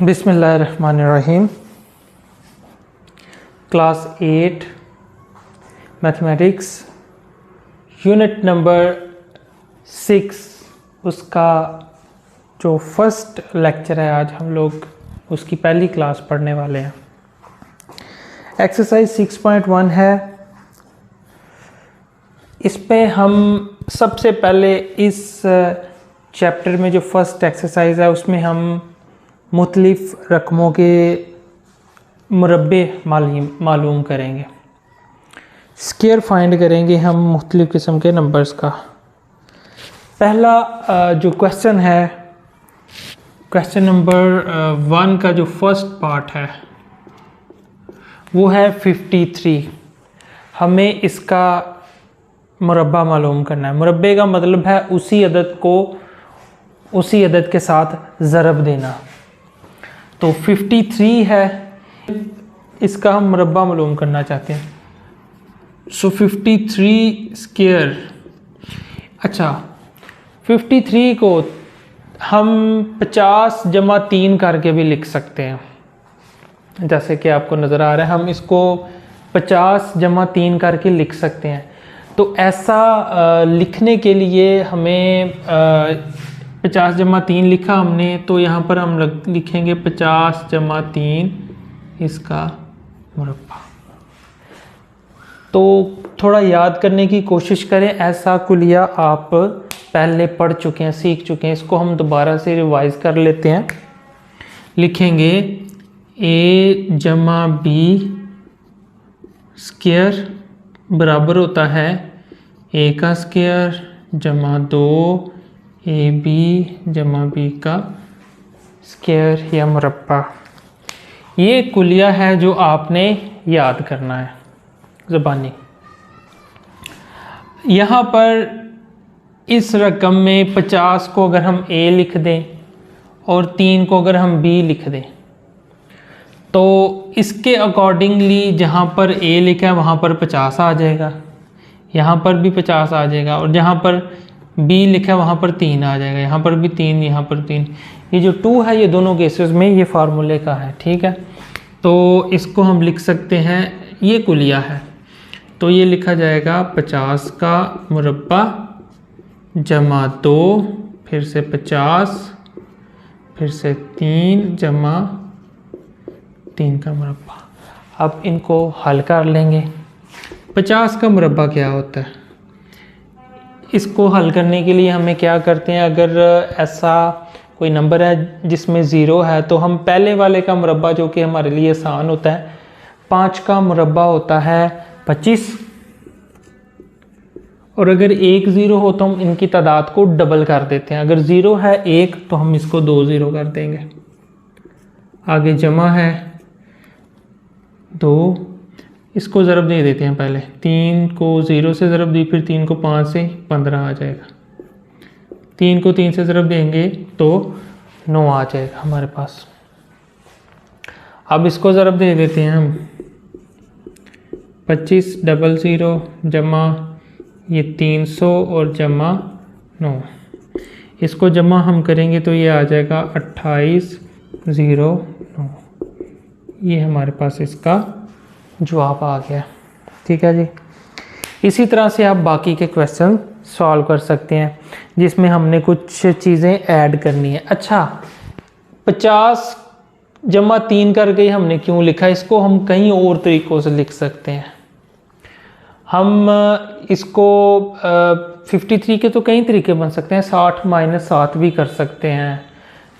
बिस्मिल्लाहिर्रहमानिर्रहीम। Class 8 mathematics unit number 6 उसका जो फर्स्ट लेक्चर है, आज हम लोग उसकी पहली क्लास पढ़ने वाले हैं। एक्सरसाइज 6.1 है। इस पे हम सबसे पहले इस चैप्टर में जो फर्स्ट एक्सरसाइज है उसमें हम मुख्तलिफ रकमों के मुरब्बे मालूम करेंगे। स्क्वायर फाइंड करेंगे हम मुख्तलिफ किस्म के नंबर्स का। पहला जो क्वेश्चन है, क्वेश्चन नंबर 1 का जो फर्स्ट पार्ट है वो है 53। हमें इसका मुरब्बा मालूम करना है। मुरब्बे का मतलब है उसी अदद को उसी अदद के साथ ज़रब देना। तो 53 है, इसका हम मुरब्बा मालूम करना चाहते हैं। सो 53 स्क्वायर। अच्छा, 53 को हम 50 जमा 3 करके भी लिख सकते हैं। जैसे कि आपको नज़र आ रहा है, हम इसको 50 जमा 3 करके लिख सकते हैं। तो ऐसा लिखने के लिए हमें 50 जमा 3 लिखा हमने, तो यहाँ पर हम लिखेंगे 50 जमा 3 इसका मुरब्बा। तो थोड़ा याद करने की कोशिश करें। ऐसा कुलिया आप पहले पढ़ चुके हैं, सीख चुके हैं। इसको हम दोबारा से रिवाइज कर लेते हैं। लिखेंगे a जमा b स्क्वायर बराबर होता है a का स्क्वायर जमा 2 ab जमा b का स्क्वायर या मुरब्बा। ये कुलिया है जो आपने याद करना है ज़बानी। यहाँ पर इस रकम में 50 को अगर हम a लिख दें और 3 को अगर हम b लिख दें, तो इसके अकॉर्डिंगली जहाँ पर a लिखा है वहाँ पर 50 आ जाएगा, यहाँ पर भी 50 आ जाएगा, और जहाँ पर b लिखा है वहाँ पर 3 आ जाएगा, यहाँ पर भी 3, यहाँ पर 3। ये जो 2 है ये दोनों केसेस में ये फार्मूले का है, ठीक है। तो इसको हम लिख सकते हैं, ये कुलिया है, तो ये लिखा जाएगा 50 का मुरब्बा जमा 2 फिर से 50 फिर से 3 जमा 3 का मुरब्बा। अब इनको हल कर लेंगे। 50 का मुरब्बा क्या होता है, इसको हल करने के लिए हमें क्या करते हैं, अगर ऐसा कोई नंबर है जिसमें 0 है तो हम पहले वाले का मुरब्बा, जो कि हमारे लिए आसान होता है, 5 का मुरब्बा होता है 25, और अगर 1 0 हो तो हम इनकी तादाद को डबल कर देते हैं। अगर 0 है 1 तो हम इसको 2 0 कर देंगे। आगे जमा है 2, इसको ज़रब दे देते हैं। पहले 3 को 0 से ज़रब दी, फिर 3 को 5 से 15 आ जाएगा। 3 को 3 से ज़रब देंगे तो 9 आ जाएगा हमारे पास। अब इसको ज़रब दे देते हैं हम 25 00 जमा ये 300 और जमा 9। इसको जमा हम करेंगे तो ये आ जाएगा 2809। ये हमारे पास इसका जवाब आ गया, ठीक है जी। इसी तरह से आप बाकी के क्वेश्चन सॉल्व कर सकते हैं जिसमें हमने कुछ चीज़ें ऐड करनी है। अच्छा, 50 जमा 3 करके हमने क्यों लिखा, इसको हम कई और तरीक़ों से लिख सकते हैं। हम इसको 53 के तो कई तरीके बन सकते हैं। 60 - 7 भी कर सकते हैं,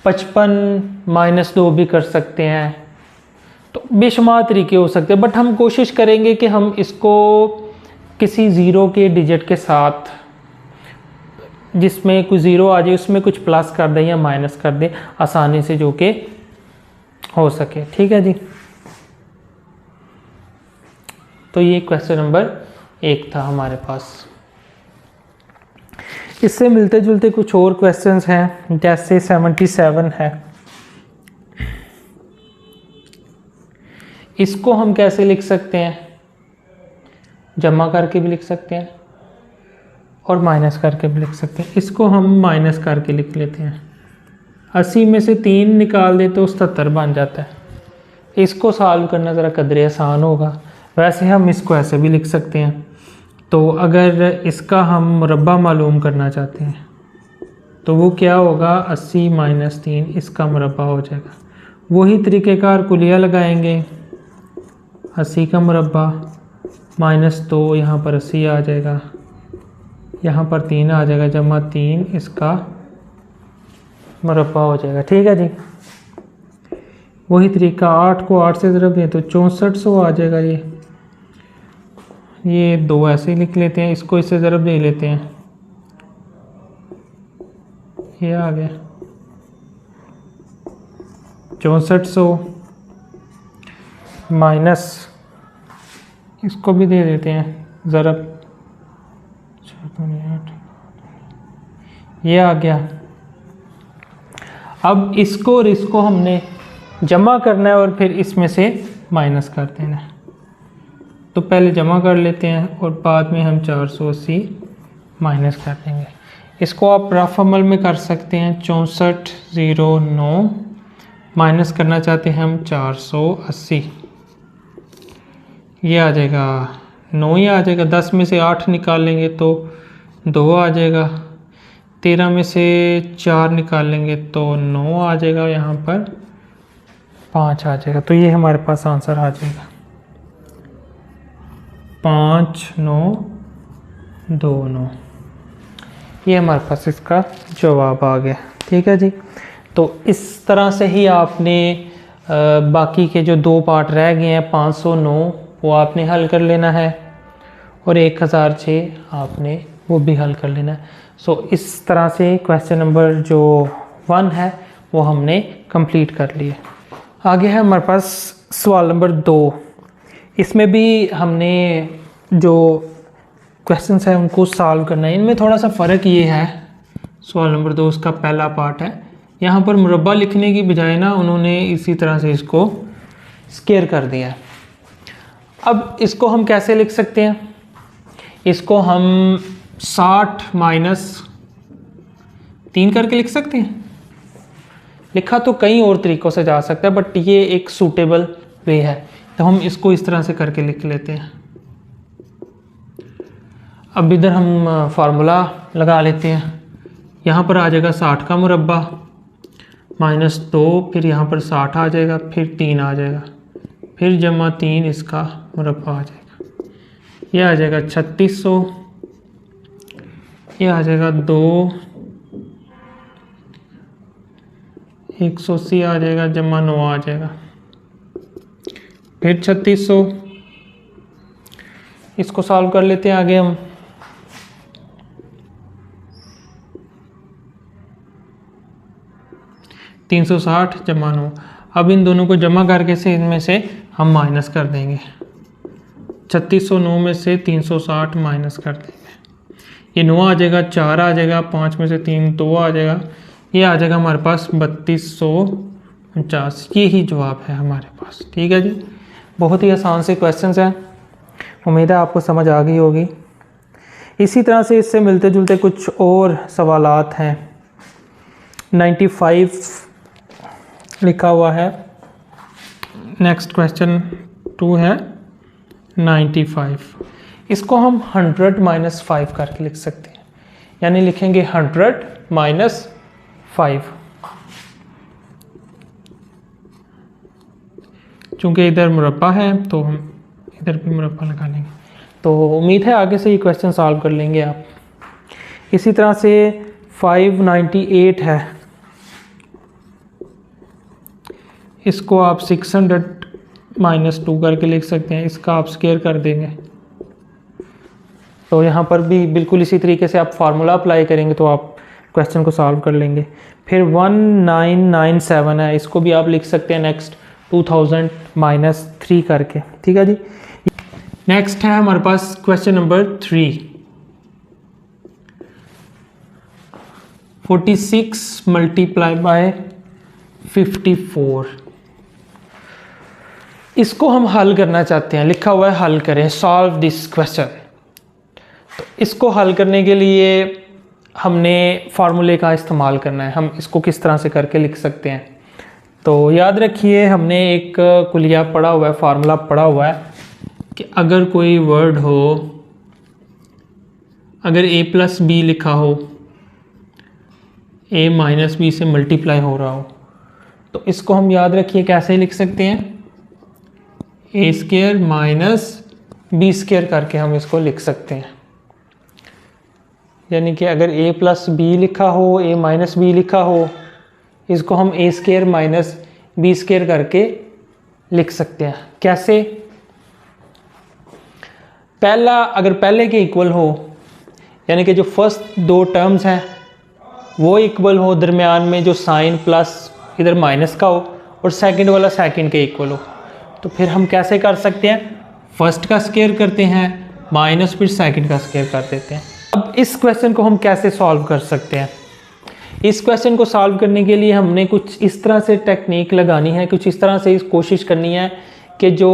55 - 2 भी कर सकते हैं। तो बेशुमार तरीके हो सकते हैं, बट हम कोशिश करेंगे कि हम इसको किसी ज़ीरो के डिजिट के साथ, जिसमें कुछ ज़ीरो आ जाए उसमें कुछ प्लस कर दें या माइनस कर दें, आसानी से जो कि हो सके, ठीक है जी। तो ये क्वेश्चन नंबर 1 था हमारे पास। इससे मिलते जुलते कुछ और क्वेश्चंस हैं, जैसे 77 है। इसको हम कैसे लिख सकते हैं, जमा करके भी लिख सकते हैं और माइनस करके भी लिख सकते हैं। इसको हम माइनस करके लिख लेते हैं। 80 में से 3 निकाल दे तो 77 बन जाता है। इसको सॉल्व करना ज़रा कदरे आसान होगा। वैसे हम इसको ऐसे भी लिख सकते हैं। तो अगर इसका हम मुरब्बा मालूम करना चाहते हैं तो वो क्या होगा, 80 माइनस 3 इसका मुरब्बा हो जाएगा। वही तरीक़ेकार कुलिया लगाएंगे, 80 का मुरब्बा माइनस 2, यहाँ पर 80 आ जाएगा, यहाँ पर 3 आ जाएगा, जमा 3 इसका मुरब्बा हो जाएगा। ठीक है जी। वही तरीका 8 को 8 से ज़रब दें तो 6400 आ जाएगा। ये 2 ऐसे ही लिख लेते हैं, इसको इससे ज़रब दे लेते हैं, ये आ गया 6400 माइनस इसको भी दे देते हैं ज़रब, ये आ गया। अब इसको और इसको हमने जमा करना है और फिर इसमें से माइनस कर देना है। तो पहले जमा कर लेते हैं और बाद में हम 480 माइनस कर देंगे। इसको आप रफ अमल में कर सकते हैं। 6409 माइनस करना चाहते हैं हम 480, ये आ जाएगा 9 ही आ जाएगा। 10 में से 8 निकालेंगे तो 2 आ जाएगा, 13 में से 4 निकालेंगे तो 9 आ जाएगा, यहाँ पर 5 आ जाएगा। तो ये हमारे पास आंसर आ जाएगा 5929। ये हमारे पास इसका जवाब आ गया। ठीक है जी। तो इस तरह से ही आपने बाकी के जो 2 पार्ट रह गए हैं 509 वो आपने हल कर लेना है और 1006 आपने वो भी हल कर लेना है। सो इस तरह से क्वेश्चन नंबर जो 1 है वो हमने कंप्लीट कर लिए। आगे है हमारे पास सवाल नंबर 2। इसमें भी हमने जो क्वेश्चंस हैं उनको सॉल्व करना है। इनमें थोड़ा सा फ़र्क ये है, सवाल नंबर 2 उसका पहला पार्ट है, यहाँ पर मुरब्बा लिखने की बजाय ना उन्होंने इसी तरह से इसको स्क्वायर कर दिया है। अब इसको हम कैसे लिख सकते हैं, इसको हम 60 माइनस 3 करके लिख सकते हैं। लिखा तो कई और तरीक़ों से जा सकता है बट ये एक सूटेबल वे है, तो हम इसको इस तरह से करके लिख लेते हैं। अब इधर हम फार्मूला लगा लेते हैं। यहाँ पर आ जाएगा 60 का मुरब्बा माइनस 2, फिर यहाँ पर 60 आ जाएगा, फिर 3 आ जाएगा, फिर जमा 3 इसका मुरब्बा आ जाएगा, ये आ जाएगा 3600, ये आ जाएगा 2, 180 आ जाएगा, जमा 9 आ जाएगा, फिर 3600। इसको सॉल्व कर लेते हैं आगे हम। तीन 360 जमा 9। अब इन दोनों को जमा करके से इनमें से हम माइनस कर देंगे। 3609 में से 360 माइनस कर देंगे, ये 9 आ जाएगा, 4 आ जाएगा, 5 में से 3 2 आ जाएगा, ये आ जाएगा हमारे पास 3250। ये ही जवाब है हमारे पास। ठीक है जी। बहुत ही आसान से क्वेश्चंस हैं, उम्मीद है आपको समझ आ गई होगी। इसी तरह से इससे मिलते जुलते कुछ और सवालात हैं। 95 लिखा हुआ है। नेक्स्ट क्वेश्चन 2 है 95। इसको हम 100 माइनस 5 करके लिख सकते हैं, यानी लिखेंगे 100 माइनस 5। चूँकि इधर मुरब्बा है तो हम इधर भी मुरब्बा लगा लेंगे। तो उम्मीद है आगे से ये क्वेश्चन सॉल्व कर लेंगे आप। इसी तरह से 598 है, इसको आप 600 माइनस 2 करके लिख सकते हैं, इसका आप स्क्वायर कर देंगे। तो यहाँ पर भी बिल्कुल इसी तरीके से आप फार्मूला अप्लाई करेंगे तो आप क्वेश्चन को सॉल्व कर लेंगे। फिर 1997 है, इसको भी आप लिख सकते हैं नेक्स्ट 2000 माइनस 3 करके। ठीक है जी। नेक्स्ट है हमारे पास क्वेश्चन नंबर 3। 46 multiply by 54। इसको हम हल करना चाहते हैं। लिखा हुआ है हल करें, सॉल्व दिस क्वेश्चन। तो इसको हल करने के लिए हमने फार्मूले का इस्तेमाल करना है। हम इसको किस तरह से करके लिख सकते हैं, तो याद रखिए हमने एक कुलिया पढ़ा हुआ है, फार्मूला पढ़ा हुआ है कि अगर कोई वर्ड हो, अगर a प्लस बी लिखा हो, a माइनस बी से मल्टीप्लाई हो रहा हो, तो इसको हम याद रखिए कैसे लिख सकते हैं, a square minus b square करके हम इसको लिख सकते हैं। यानी कि अगर a प्लस बी लिखा हो, a माइनस बी लिखा हो, इसको हम a square minus b square करके लिख सकते हैं। कैसे? पहला अगर पहले के इक्वल हो, यानी कि जो फर्स्ट दो टर्म्स हैं वो इक्वल हो, दरमियान में जो साइन प्लस इधर माइनस का हो, और सेकंड वाला सेकंड के इक्वल हो, तो फिर हम कैसे कर सकते हैं, फर्स्ट का स्क्वायर करते हैं माइनस फिर सेकंड का स्क्वायर कर देते हैं। अब इस क्वेश्चन को हम कैसे सॉल्व कर सकते हैं? इस क्वेश्चन को सॉल्व करने के लिए हमने कुछ इस तरह से टेक्निक लगानी है, कुछ इस तरह से कोशिश करनी है कि जो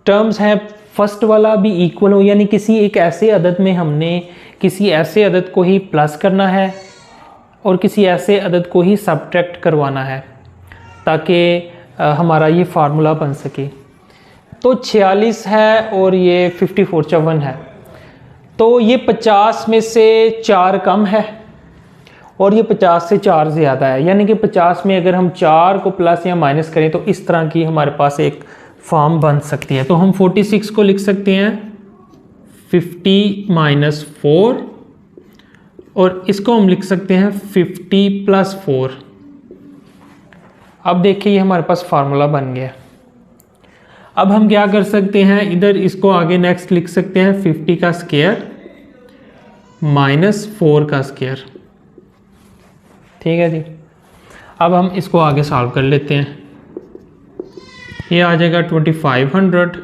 टर्म्स हैं फर्स्ट वाला भी इक्वल हो, यानी किसी एक ऐसे अदद में हमने किसी ऐसे अदद को ही प्लस करना है और किसी ऐसे अदद को ही सब्ट्रैक्ट करवाना है ताकि हमारा ये फार्मूला बन सके। तो 46 है और ये 54 54 है, तो ये 50 में से 4 कम है और ये 50 से 4 ज़्यादा है, यानी कि 50 में अगर हम 4 को प्लस या माइनस करें तो इस तरह की हमारे पास एक फॉर्म बन सकती है। तो हम 46 को लिख सकते हैं 50 माइनस 4 और इसको हम लिख सकते हैं 50 प्लस 4। अब देखिए ये हमारे पास फार्मूला बन गया। अब हम क्या कर सकते हैं, इधर इसको आगे नेक्स्ट लिख सकते हैं 50 का स्क्वायर माइनस 4 का स्क्वायर। ठीक है जी। अब हम इसको आगे सॉल्व कर लेते हैं। ये आ जाएगा 2500,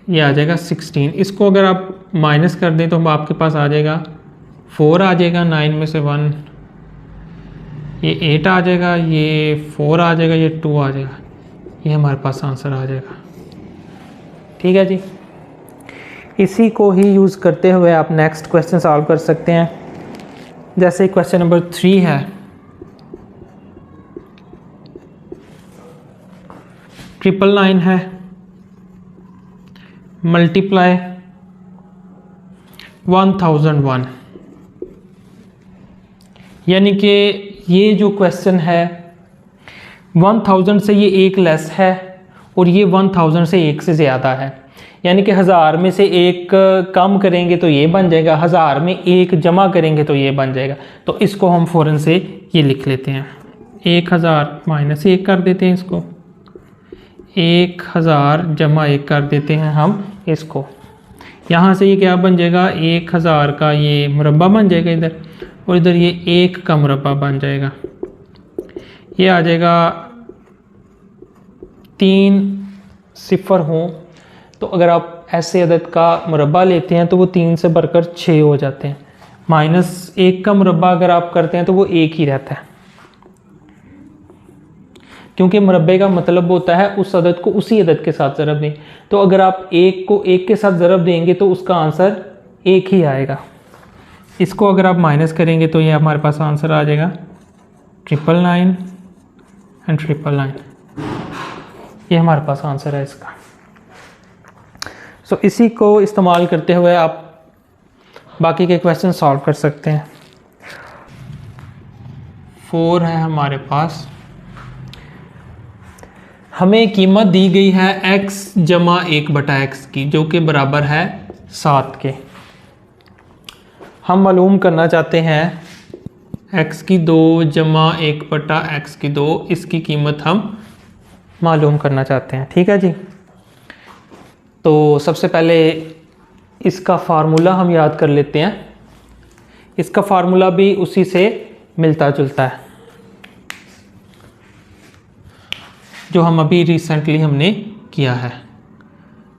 ये आ जाएगा 16। इसको अगर आप माइनस कर दें तो आपके पास आ जाएगा 4 आ जाएगा, 9 में से 1, ये 8 आ जाएगा, ये 4 आ जाएगा, ये 2 आ जाएगा, ये हमारे पास आंसर आ जाएगा। ठीक है जी। इसी को ही यूज़ करते हुए आप नेक्स्ट क्वेश्चन सॉल्व कर सकते हैं। जैसे क्वेश्चन नंबर 3 है, ट्रिपल 9 है, मल्टीप्लाई 1001, यानी कि ये जो क्वेश्चन है 1000 से ये एक लेस है और ये 1000 से एक से ज़्यादा है, यानी कि 1000 में से एक कम करेंगे तो ये बन जाएगा, 1000 में एक जमा करेंगे तो ये बन जाएगा। तो इसको हम फ़ौरन से ये लिख लेते हैं, 1000 माइनस 1 कर देते हैं इसको, 1000 जमा 1 कर देते हैं हम इसको। यहाँ से ये क्या बन जाएगा, 1000 का ये मुरब्बा बन जाएगा इधर, और इधर ये 1 का मुरब्बा बन जाएगा। ये आ जाएगा 3 सिफर हों तो अगर आप ऐसे अदद का मुरब्बा लेते हैं तो वो 3 से बढ़कर 6 हो जाते हैं। माइनस 1 का मुरब्बा अगर आप करते हैं तो वो 1 ही रहता है, क्योंकि मुरब्बे का मतलब होता है उस अदद को उसी अदद के साथ ज़रब दें। तो अगर आप 1 को 1 के साथ ज़रब देंगे तो उसका आंसर 1 ही आएगा। इसको अगर आप माइनस करेंगे तो ये हमारे पास आंसर आ जाएगा 999 एंड 999। ये हमारे पास आंसर है इसका। सो इसी को इस्तेमाल करते हुए आप बाकी के क्वेश्चन सॉल्व कर सकते हैं। 4 है हमारे पास, हमें कीमत दी गई है x जमा 1/x की, जो कि बराबर है 7 के। हम मालूम करना चाहते हैं x की 2 जमा 1/x की 2, इसकी कीमत हम मालूम करना चाहते हैं। ठीक है जी। तो सबसे पहले इसका फार्मूला हम याद कर लेते हैं। इसका फार्मूला भी उसी से मिलता जुलता है जो हम अभी रिसेंटली हमने किया है।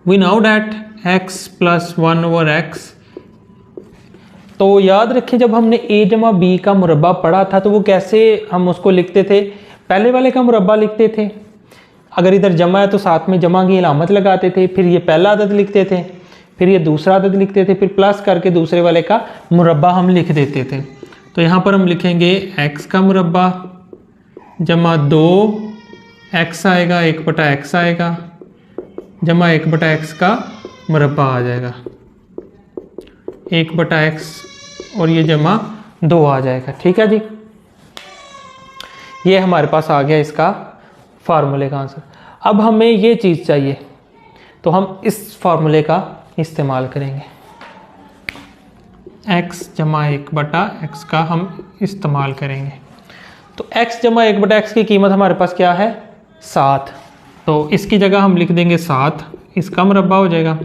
We know that x plus 1/x। तो याद रखें जब हमने a जमा b का मुरब्बा पढ़ा था तो वो कैसे हम उसको लिखते थे, पहले वाले का मुरब्बा लिखते थे, अगर इधर जमा है तो साथ में जमा की अलामत लगाते थे, फिर ये पहला अदद लिखते थे, फिर ये दूसरा अदद लिखते थे, फिर प्लस करके दूसरे वाले का मुरब्बा हम लिख देते थे। तो यहाँ पर हम लिखेंगे x का मुरब्बा जमा 2x आएगा, 1/x आएगा, जमा 1/x का मुरब्बा आ जाएगा, 1/x और ये जमा 2 आ जाएगा। ठीक है जी, ये हमारे पास आ गया इसका फार्मूले का आंसर। अब हमें ये चीज़ चाहिए तो हम इस फार्मूले का इस्तेमाल करेंगे, x जमा 1/x का हम इस्तेमाल करेंगे। तो x जमा 1/x की कीमत हमारे पास क्या है, 7। तो इसकी जगह हम लिख देंगे 7, इसका मुरब्बा हो जाएगा,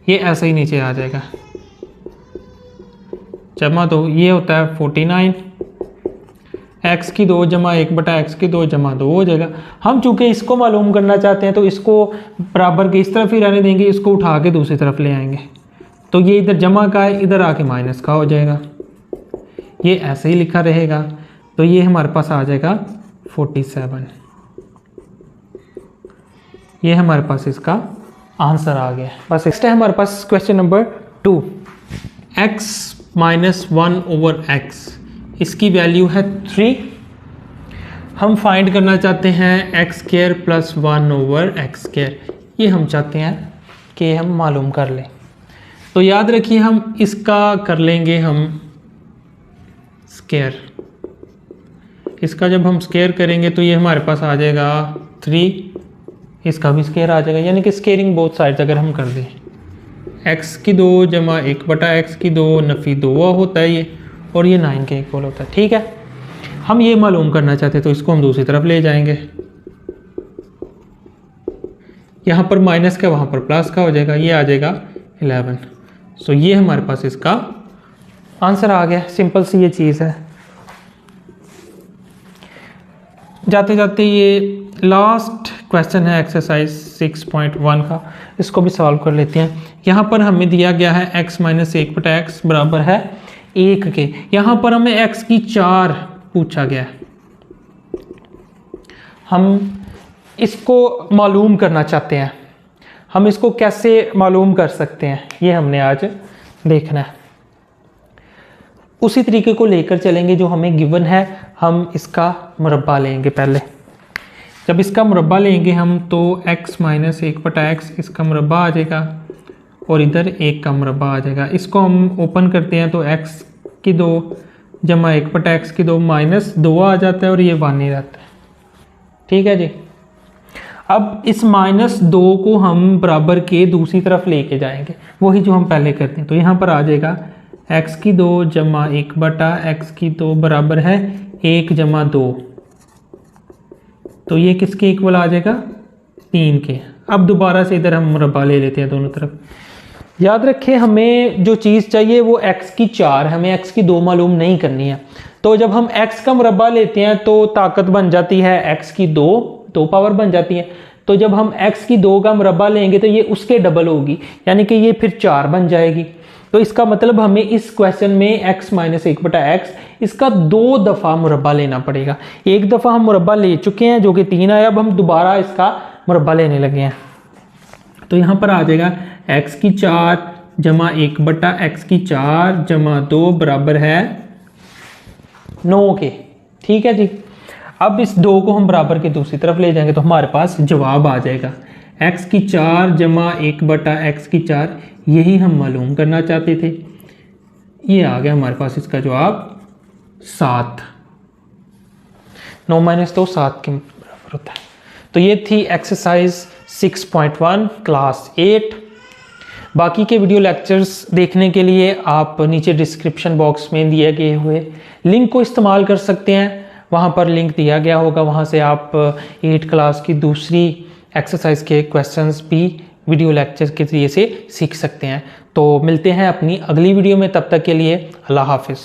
ये ऐसे ही नीचे आ जाएगा, जमा 2, ये होता है 49, x की 2 जमा 1/x की 2 जमा 2 हो जाएगा। हम चूंकि इसको मालूम करना चाहते हैं तो इसको बराबर के इस तरफ ही रहने देंगे, इसको उठा के दूसरी तरफ ले आएंगे, तो ये इधर जमा का है, इधर आके माइनस का हो जाएगा, ये ऐसे ही लिखा रहेगा। तो ये हमारे पास आ जाएगा 47, ये हमारे पास इसका आंसर आ गया। बस नेक्स्ट है हमारे पास question number 2, x minus 1/x, इसकी वैल्यू है 3। हम फाइंड करना चाहते हैं x² + 1/x², ये हम चाहते हैं कि हम मालूम कर लें। तो याद रखिए हम इसका कर लेंगे हम स्क्वायर, इसका जब हम स्क्वायर करेंगे तो ये हमारे पास आ जाएगा 3, इसका भी स्क्वायर आ जाएगा, यानी कि स्क्वेयरिंग बोथ साइड्स अगर हम कर दें, x की 2 जमा 1/x की 2 नफ़ी 2 होता है ये, और ये 9 के इक्वल होता है। ठीक है, हम ये मालूम करना चाहते हैं तो इसको हम दूसरी तरफ ले जाएंगे, यहाँ पर माइनस का वहाँ पर प्लस का हो जाएगा, ये आ जाएगा 11। सो ये हमारे पास इसका आंसर आ गया। सिंपल सी ये चीज़ है। जाते जाते ये लास्ट क्वेश्चन है एक्सरसाइज 6.1 का, इसको भी सॉल्व कर लेते हैं। यहाँ पर हमें दिया गया है x माइनस 1/x बराबर है 1 के। यहाँ पर हमें x की 4 पूछा गया है, हम इसको मालूम करना चाहते हैं। हम इसको कैसे मालूम कर सकते हैं ये हमने आज देखना है। उसी तरीके को लेकर चलेंगे जो हमें गिवन है, हम इसका मुरब्बा लेंगे। पहले जब इसका मुरब्बा लेंगे हम तो x माइनस 1/x इसका मुरब्बा आ जाएगा और इधर 1 का मुरब्बा आ जाएगा। इसको हम ओपन करते हैं तो x की 2 जमा 1/x की 2 माइनस 2 आ जाता है और ये 1 ही रहता है। ठीक है जी, अब इस -2 को हम बराबर के दूसरी तरफ लेके जाएंगे, वही जो हम पहले करते हैं। तो यहाँ पर आ जाएगा x की 2 जमा 1/x की 2 बराबर है 1 जमा 2, तो ये किसके इक्वल आ जाएगा 3 के। अब दोबारा से इधर हम मुरब्बा ले लेते हैं दोनों तरफ। याद रखें हमें जो चीज़ चाहिए वो x की 4, हमें x की 2 मालूम नहीं करनी है। तो जब हम x का मुरब्बा लेते हैं तो ताकत बन जाती है x की 2 पावर बन जाती है। तो जब हम x की 2 का मुरब्बा लेंगे तो ये उसके डबल होगी, यानी कि ये फिर 4 बन जाएगी। तो इसका मतलब हमें इस क्वेश्चन में x माइनस 1/x इसका 2 दफ़ा मुरब्बा लेना पड़ेगा। एक दफ़ा हम मुरब्बा ले चुके हैं जो कि 3 आया, अब हम दोबारा इसका मुरब्बा लेने लगे हैं। तो यहाँ पर आ जाएगा x की 4 जमा 1/x की 4 जमा 2 बराबर है 9 के। ठीक है जी, अब इस 2 को हम बराबर के दूसरी तरफ ले जाएंगे तो हमारे पास जवाब आ जाएगा x की 4 जमा 1/x की 4, यही हम मालूम करना चाहते थे। ये आ गया हमारे पास इसका जवाब 7। 9 - 2 7 के बराबर होता है। तो ये थी एक्सरसाइज 6.1 क्लास 8। बाकी के वीडियो लेक्चर्स देखने के लिए आप नीचे डिस्क्रिप्शन बॉक्स में दिए गए हुए लिंक को इस्तेमाल कर सकते हैं, वहाँ पर लिंक दिया गया होगा, वहाँ से आप 8 क्लास की दूसरी एक्सरसाइज के क्वेश्चंस भी वीडियो लेक्चर के जरिए से सीख सकते हैं। तो मिलते हैं अपनी अगली वीडियो में, तब तक के लिए अल्लाह हाफिज़।